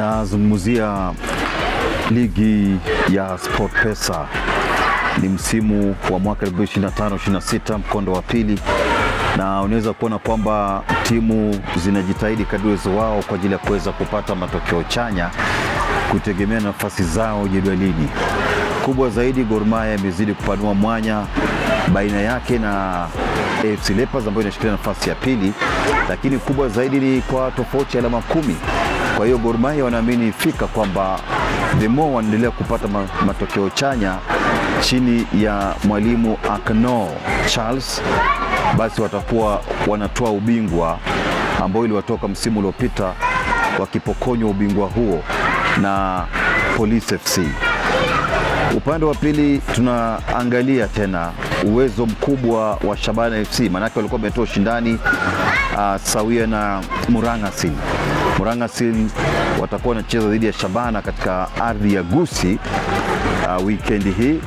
Nazungumzia ligi ya SportPesa. Ni msimu wa mwaka 2025-26 mkondo wa pili, na unaweza kuona kwamba timu zinajitahidi kadri uwezo wao kwa ajili ya kuweza kupata matokeo chanya kutegemea nafasi zao jedwalini. Kubwa zaidi, Gor Mahia imezidi kupanua mwanya baina yake na AFC Leopards ambayo inashikilia nafasi ya pili, lakini kubwa zaidi ni kwa tofauti ya alama 10. Kwa hiyo Gor Mahia wanaamini fika kwamba the more wanaendelea kupata matokeo chanya chini ya mwalimu Akno Charles, basi watakuwa wanatoa ubingwa ambao iliwatoka msimu uliopita wakipokonywa ubingwa huo na Police FC. Upande wa pili tunaangalia tena uwezo mkubwa wa Shabana FC, manake walikuwa wametoa ushindani sawia na Murang'a. Murang'a watakuwa wanacheza dhidi ya Shabana katika ardhi ya Gusii weekend hii,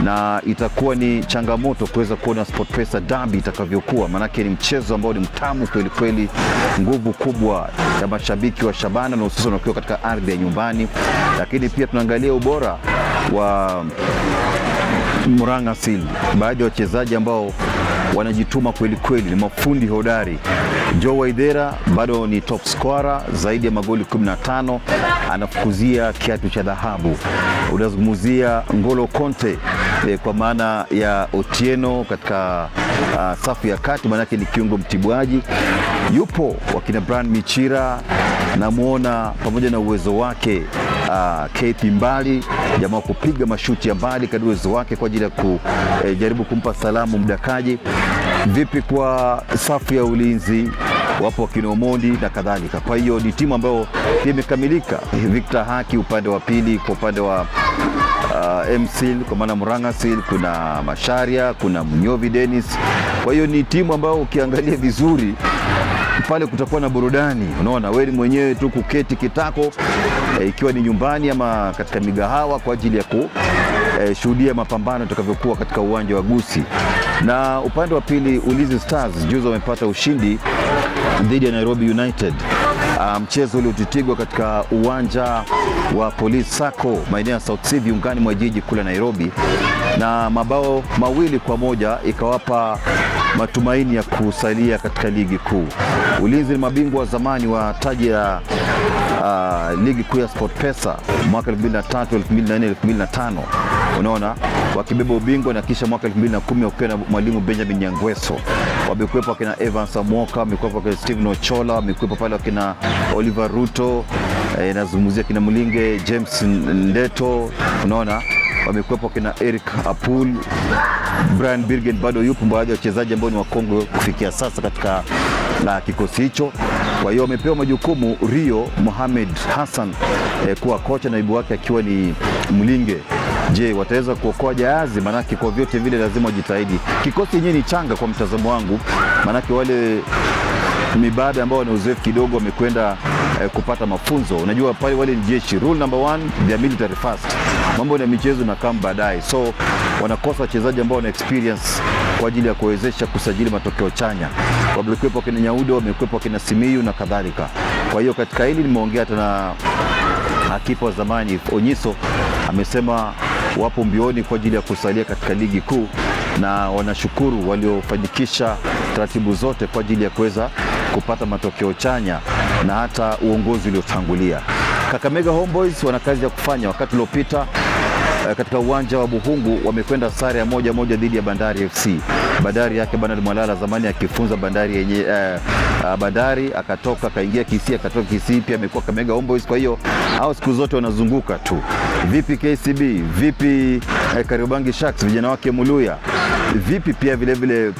na itakuwa ni changamoto kuweza kuona SportPesa derby itakavyokuwa, manake ni mchezo ambao ni mtamu kweli kweli, nguvu kubwa ya mashabiki wa Shabana na hususan wakiwa katika ardhi ya nyumbani. Lakini pia tunaangalia ubora wa Murang'a. Baadhi ya wachezaji ambao wanajituma kweli kweli, ni mafundi hodari. Joe Waithera bado ni top scorer, zaidi ya magoli 15, anafukuzia kiatu cha dhahabu. Unazungumzia Ngolo Conte kwa maana ya Otieno katika safu ya kati, manake ni kiungo mtibwaji. Yupo wakina Brian Michira, namuona pamoja na uwezo wake Keith Mbali, jamaa kupiga mashuti ya mbali kadri uwezo wake kwa ajili ya kujaribu kumpa salamu mdakaji. Vipi kwa safu ya ulinzi, wapo wakina Omondi na kadhalika. Kwa hiyo ni timu ambayo imekamilika. Victor Haki upande wa pili, kwa upande wa MSIL kwa maana Murang'a, kuna Masharia, kuna Mnyovi Dennis. Kwa hiyo ni timu ambayo ukiangalia vizuri pale kutakuwa na burudani. Unaona wewe mwenyewe tu kuketi kitako, ikiwa ni nyumbani ama katika migahawa kwa ajili ya kushuhudia mapambano yatakavyokuwa katika uwanja wa Gusii. Na upande wa pili, Ulinzi Stars juzi wamepata ushindi dhidi ya Nairobi United. Mchezo uliotitigwa katika uwanja wa Police Sacco maeneo ya South C viungani mwa jiji kule Nairobi, na mabao 2-1 ikawapa matumaini ya kusalia katika ligi kuu. Ulinzi ni mabingwa wa zamani wa taji ya ligi kuu ya SportPesa mwaka 2003, 2004, 2005. Unaona wakibeba ubingwa, na kisha mwaka 2010 wakiwa na mwalimu Benjamin Nyangweso. Wamekuwepo wakina Evans Amoka, wamekuwepo wakina Steven Ochola, wamekuwepo pale wakina Oliver Ruto, nazungumzia kina Mulinge, James Ndeto. Unaona wamekuwepo wakina Eric Apul, Brian Birgen bado yupo, baadhi ya wachezaji ambao ni wakongwe kufikia sasa katika kikosi hicho. Kwa hiyo wamepewa majukumu Rio Mohamed Hassan kuwa kocha, naibu wake akiwa ni Mulinge. Je, wataweza kuokoa jahazi? Manake kwa vyote vile lazima wajitahidi. Kikosi yenyewe ni changa kwa mtazamo wangu, manake wale mibada ambao wana uzoefu kidogo wamekwenda kupata mafunzo. Unajua pale wale ni jeshi, rule number 1, they are military first. Mambo ya michezo na kama baadaye, so wanakosa wachezaji ambao wana experience kwa ajili ya kuwezesha kusajili matokeo chanya. Wamekuwepo kina Nyaudo, wamekuwepo kina Simiyu na kadhalika. Kwa hiyo katika hili nimeongea tena kipa wa zamani Onyiso, amesema wapo mbioni kwa ajili ya kusalia katika ligi kuu, na wanashukuru waliofanikisha taratibu zote kwa ajili ya kuweza kupata matokeo chanya na hata uongozi uliotangulia. Kakamega Homeboys wana kazi ya kufanya. Wakati uliopita katika uwanja wa Buhungu wamekwenda sare ya 1-1 dhidi ya Bandari FC. Bandari yake Bernard Mwalala zamani akifunza Bandari yenye Bandari akatoka kaingia Kisii, akatoka Kisii pia amekuwa Kakamega Homeboys. Kwa hiyo hao siku zote wanazunguka tu. Vipi KCB, vipi Kariobangi Sharks vijana wake Muluya, vipi pia vile vile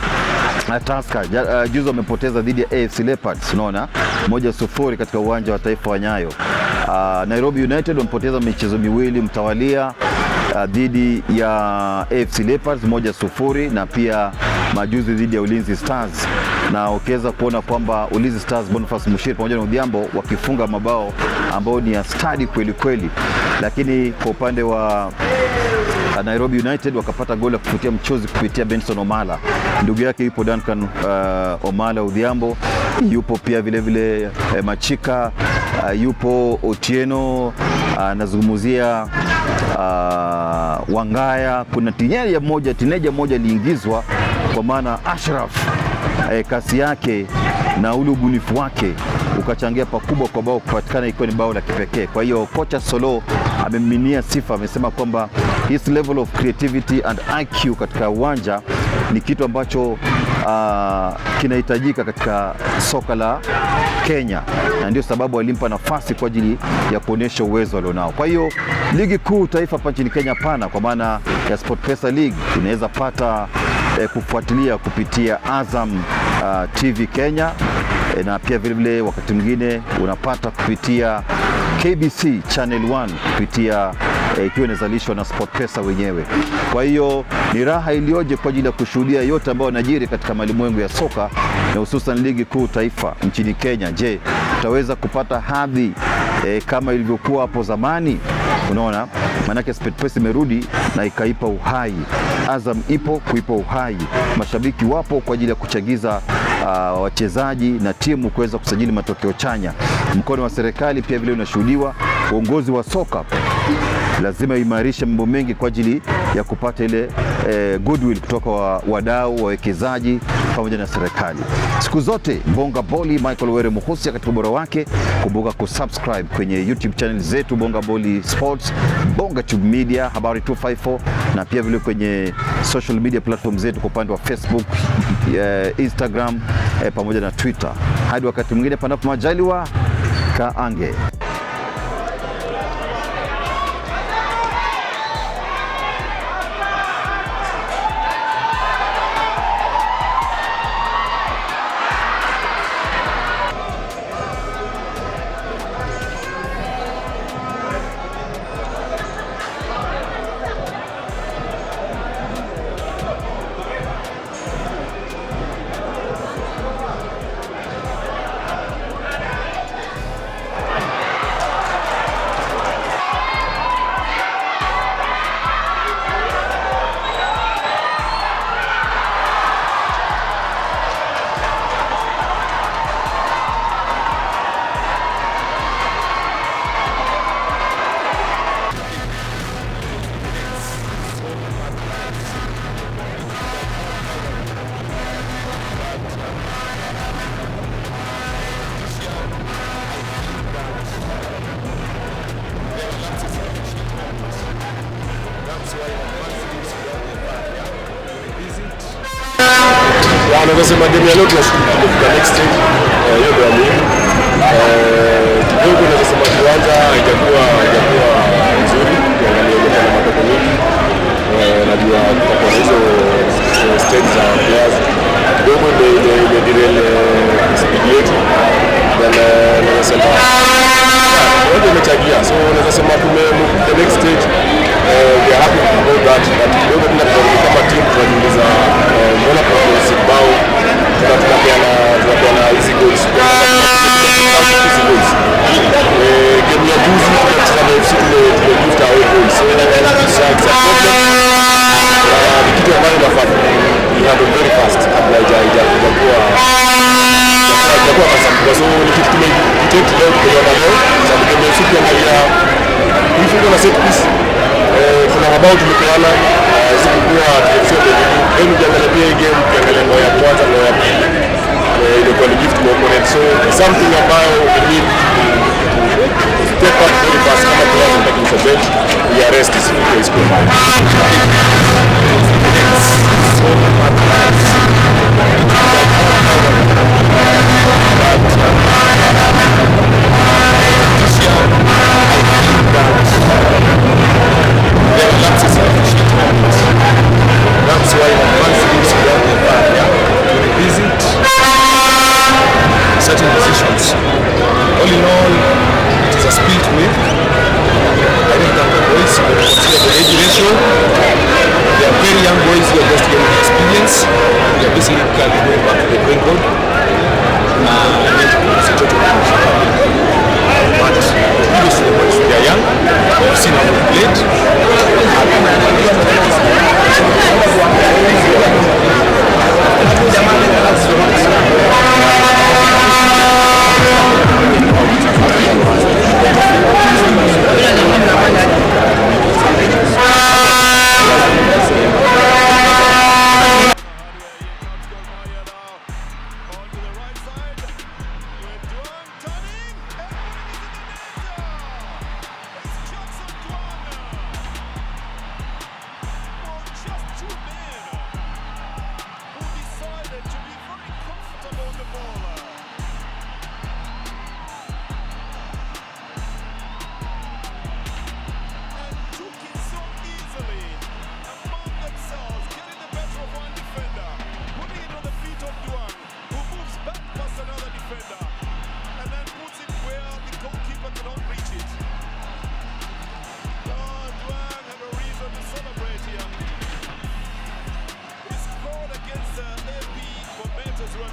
Tusker juzi wamepoteza dhidi ya AFC Leopards, unaona 1-0 katika uwanja wa Taifa wa Nyayo. Nairobi United wamepoteza michezo miwili mtawalia dhidi ya AFC Leopards 1-0, na pia majuzi dhidi ya Ulinzi Stars. Na ukiweza kuona kwamba Ulinzi Stars, Boniface Mushiri pamoja na Odhiambo wakifunga mabao ambao ni ya stadi kweli kweli, lakini kwa upande wa Nairobi United wakapata goli la kufutia mchozi kupitia Benson Omala. Ndugu yake yupo Duncan Omala Odhiambo, yupo pia vile vile Machika yupo Otieno, nazungumzia Wangaya. Kuna tineja moja liingizwa, kwa maana Ashraf, kasi yake na ule ubunifu wake ukachangia pakubwa kwa bao kupatikana, ikiwa ni bao la kipekee. Kwa hiyo kocha Solo amemiminia sifa, amesema kwamba his level of creativity and IQ katika uwanja ni kitu ambacho kinahitajika katika soka la Kenya, na ndio sababu alimpa nafasi kwa ajili ya kuonyesha uwezo alionao. Kwa hiyo ligi kuu taifa hapa nchini Kenya pana, kwa maana ya SportPesa League, inaweza pata kufuatilia kupitia Azam TV Kenya, na pia vile vile wakati mwingine unapata kupitia KBC Channel 1 kupitia ikiwa inazalishwa na SportPesa wenyewe. Kwa hiyo ni raha iliyoje kwa ajili ya kushuhudia yote ambayo yanajiri katika malimwengu ya soka, na hususan ligi kuu taifa nchini Kenya. Je, tutaweza kupata hadhi kama ilivyokuwa hapo zamani? Unaona, manake SportPesa imerudi na ikaipa uhai. Azam ipo kuipa uhai, mashabiki wapo kwa ajili ya kuchagiza wachezaji na timu kuweza kusajili matokeo chanya. Mkono wa serikali pia vile unashuhudiwa. Uongozi wa soka lazima imarishe mambo mengi kwa ajili ya kupata ile goodwill kutoka wadau, wawekezaji pamoja na serikali. Siku zote Bonga Boli, Michael Were Muhusia katika ubora wake. Kumbuka kusubscribe kwenye YouTube channel zetu Bonga Boli Sports, Bonga Tube Media, Habari 254, na pia vile kwenye social media platform zetu kwa upande wa Facebook, Instagram pamoja na Twitter. Hadi wakati mwingine panapo majaliwa, kaange. Wanasema game ya leo tunafika next stage, hiyo ndio muhimu. Kidogo nasema kiwanja haijakuwa nzuri, tuangalie na matokeo mengi. Najua tutakuwa na hizo stage za players kidogo ndio derail speed yetu. Then nasema wote wamechagia, so nasema the next stage we are happy about that. But kidogo tunakuwa kama team tunajiuliza mbona performance bao tunapeana hizi goals. Game ya juzi tunacheza na FC tumegift away goals, so it's a problem. Ni kitu ambayo inafanya we have a very fast kabla haijakuwa kasabuka, so ni kitu tumetake leo kwa leo sababu game ya siku ya hivi na set piece. Kuna mabao tumepeana zikuwa sio ndio, hebu jiangalie pia game, jiangalie ngao ya kwanza na ya pili, ile kwa gift kwa opponent. So something ambayo we need to step up very fast kama players taking for bench, we arrest this is good. That's why once this we visit certain positions. All in all, it is a split win. I think that the boys will consider the age ratio. They are very young boys who are just getting experience. They are basically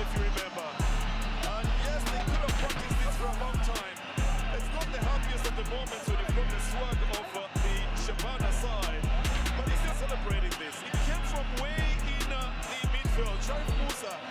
if you remember. And yes, they could have practiced this for a long time. It's not the happiest of the moments when you've got the swag of the Shabana side, but he's still celebrating this. It came from way in the midfield. Sharif Musa